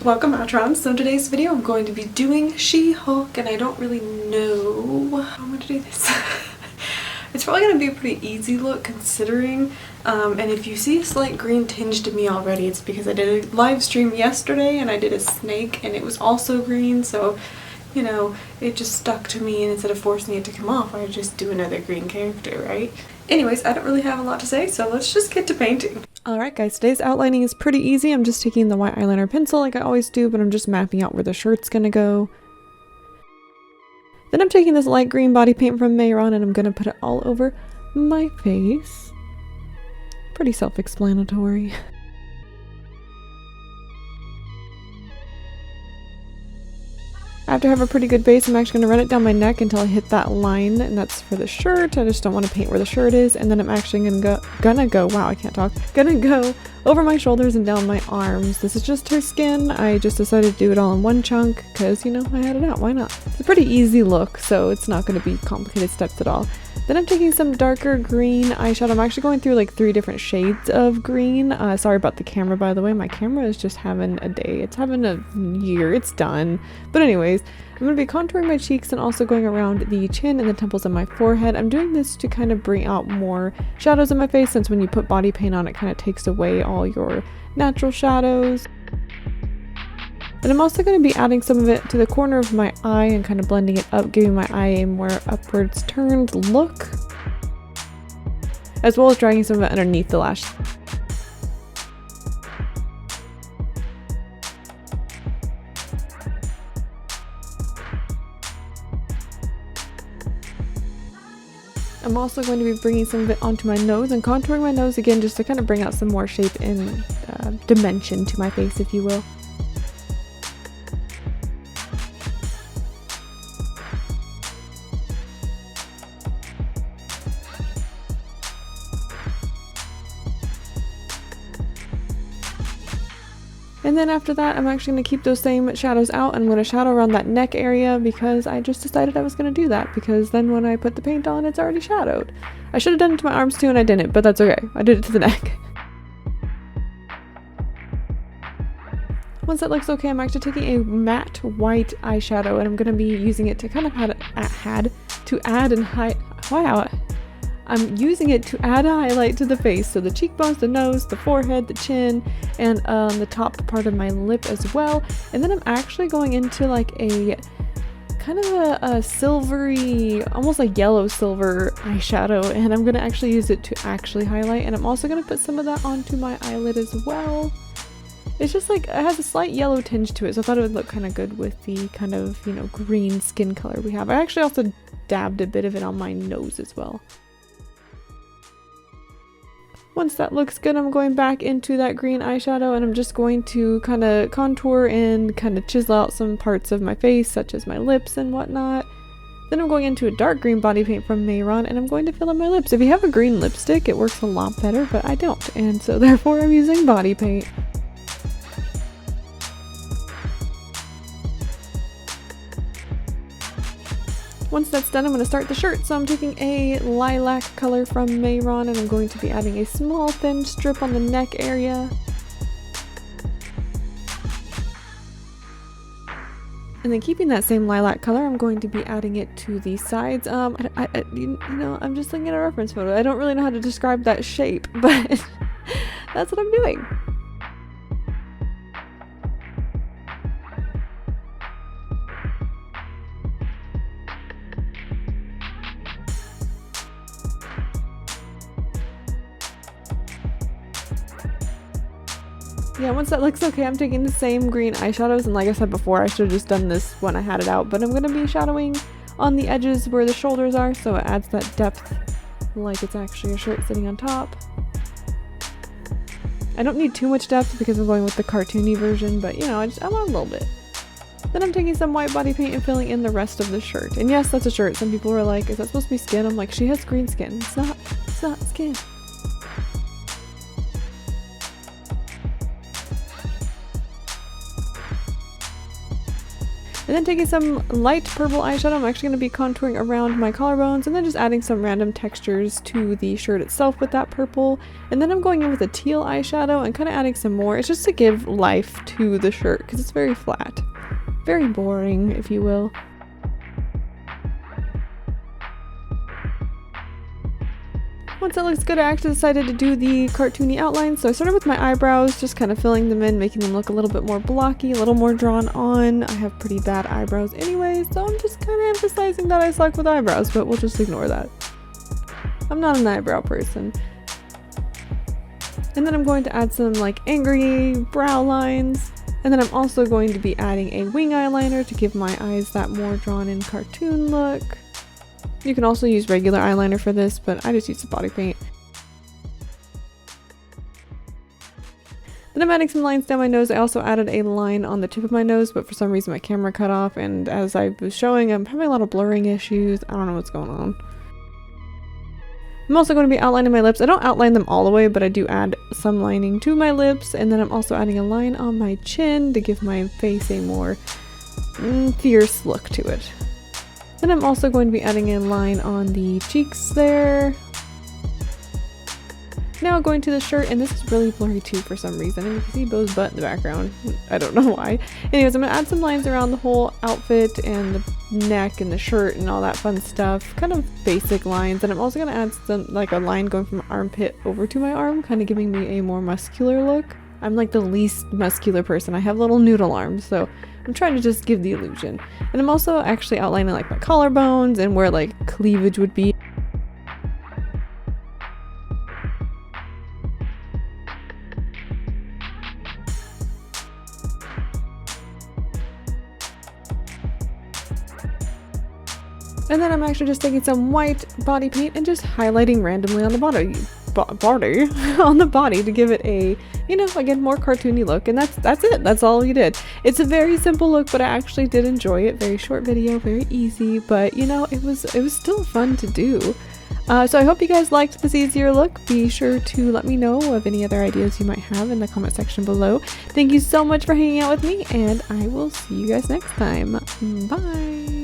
Welcome Maotrons. So in today's video I'm going to be doing She-Hulk and I don't really know how I'm going to do this. It's probably going to be a pretty easy look considering, and if you see a slight green tinge to me already, it's because I did a live stream yesterday and I did a snake and it was also green, so you know, it just stuck to me, and instead of forcing it to come off, I just do another green character, right? Anyways, I don't really have a lot to say, so let's just get to painting. Alright guys, today's outlining is pretty easy. I'm just taking the white eyeliner pencil like I always do, but I'm just mapping out where the shirt's gonna go. Then I'm taking this light green body paint from Maotrons and I'm gonna put it all over my face. Pretty self-explanatory. After I have a pretty good base, I'm actually going to run it down my neck until I hit that line, and that's for the shirt. I just don't want to paint where the shirt is, and then I'm actually gonna go over my shoulders and down my arms. This is just her skin. I just decided to do it all in one chunk because, you know, I had it out. Why not? It's a pretty easy look, so it's not going to be complicated steps at all. Then I'm taking some darker green eyeshadow. I'm actually going through like 3 different shades of green. Sorry about the camera, by the way. My camera is just having a day. It's having a year. It's done. But anyways, I'm going to be contouring my cheeks and also going around the chin and the temples of my forehead. I'm doing this to kind of bring out more shadows in my face, since when you put body paint on, it kind of takes away all your natural shadows. And I'm also going to be adding some of it to the corner of my eye and kind of blending it up, giving my eye a more upwards turned look, as well as dragging some of it underneath the lash. I'm also going to be bringing some of it onto my nose and contouring my nose again, just to kind of bring out some more shape and dimension to my face, if you will. And then after that, I'm actually going to keep those same shadows out, and I'm going to shadow around that neck area because I just decided I was going to do that, because then when I put the paint on, it's already shadowed. I should have done it to my arms too, and I didn't, but that's okay. I did it to the neck. Once that looks okay, I'm actually taking a matte white eyeshadow, and I'm going to be using it to kind of I'm using it to add a highlight to the face, so the cheekbones, the nose, the forehead, the chin, and the top part of my lip as well. And then I'm actually going into like a kind of a silvery, almost like yellow silver eyeshadow, and I'm going to actually use it to actually highlight, and I'm also going to put some of that onto my eyelid as well. It's just like, it has a slight yellow tinge to it, so I thought it would look kind of good with the kind of, you know, green skin color we have. I actually also dabbed a bit of it on my nose as well. Once that looks good, I'm going back into that green eyeshadow, and I'm just going to kind of contour and kind of chisel out some parts of my face, such as my lips and whatnot. Then I'm going into a dark green body paint from Maotrons, and I'm going to fill in my lips. If you have a green lipstick, it works a lot better, but I don't, and so therefore I'm using body paint. Once that's done, I'm going to start the shirt. So I'm taking a lilac color from Maotrons, and I'm going to be adding a small thin strip on the neck area. And then keeping that same lilac color, I'm going to be adding it to the sides. You know, I'm just looking at a reference photo. I don't really know how to describe that shape, but that's what I'm doing. Yeah, once that looks okay, I'm taking the same green eyeshadows, and like I said before, I should have just done this when I had it out, but I'm going to be shadowing on the edges where the shoulders are, so it adds that depth like it's actually a shirt sitting on top. I don't need too much depth because I'm going with the cartoony version, but you know, I want a little bit. Then I'm taking some white body paint and filling in the rest of the shirt. And yes, that's a shirt. Some people were like, is that supposed to be skin? I'm like, she has green skin. It's not skin. And then taking some light purple eyeshadow, I'm actually going to be contouring around my collarbones and then just adding some random textures to the shirt itself with that purple. And then I'm going in with a teal eyeshadow and kind of adding some more. It's just to give life to the shirt because it's very flat. Very boring, if you will. Once that looks good, I actually decided to do the cartoony outlines. So I started with my eyebrows, just kind of filling them in, making them look a little bit more blocky, a little more drawn on. I have pretty bad eyebrows anyway, so I'm just kind of emphasizing that I suck with eyebrows, but we'll just ignore that. I'm not an eyebrow person. And then I'm going to add some like angry brow lines. And then I'm also going to be adding a wing eyeliner to give my eyes that more drawn in cartoon look. You can also use regular eyeliner for this, but I just use the body paint. Then I'm adding some lines down my nose. I also added a line on the tip of my nose, but for some reason my camera cut off, and as I was showing, I'm having a lot of blurring issues. I don't know what's going on. I'm also going to be outlining my lips. I don't outline them all the way, but I do add some lining to my lips, and then I'm also adding a line on my chin to give my face a more fierce look to it. Then I'm also going to be adding a line on the cheeks there. Now going to the shirt, and this is really blurry too for some reason, and you can see Bo's butt in the background. I don't know why. Anyways, I'm going to add some lines around the whole outfit and the neck and the shirt and all that fun stuff. Kind of basic lines, and I'm also going to add some, like a line going from my armpit over to my arm, kind of giving me a more muscular look. I'm like the least muscular person. I have little noodle arms, so I'm trying to just give the illusion. And I'm also actually outlining like my collarbones and where like cleavage would be. And then I'm actually just taking some white body paint and just highlighting randomly on the body on the body to give it a, you know, again, more cartoony look. And that's it. That's all you did. It's a very simple look, but I actually did enjoy it. Very short video, very easy, but you know, it was still fun to do. So I hope you guys liked this easier look. Be sure to let me know of any other ideas you might have in the comment section below. Thank you so much for hanging out with me, and I will see you guys next time. Bye.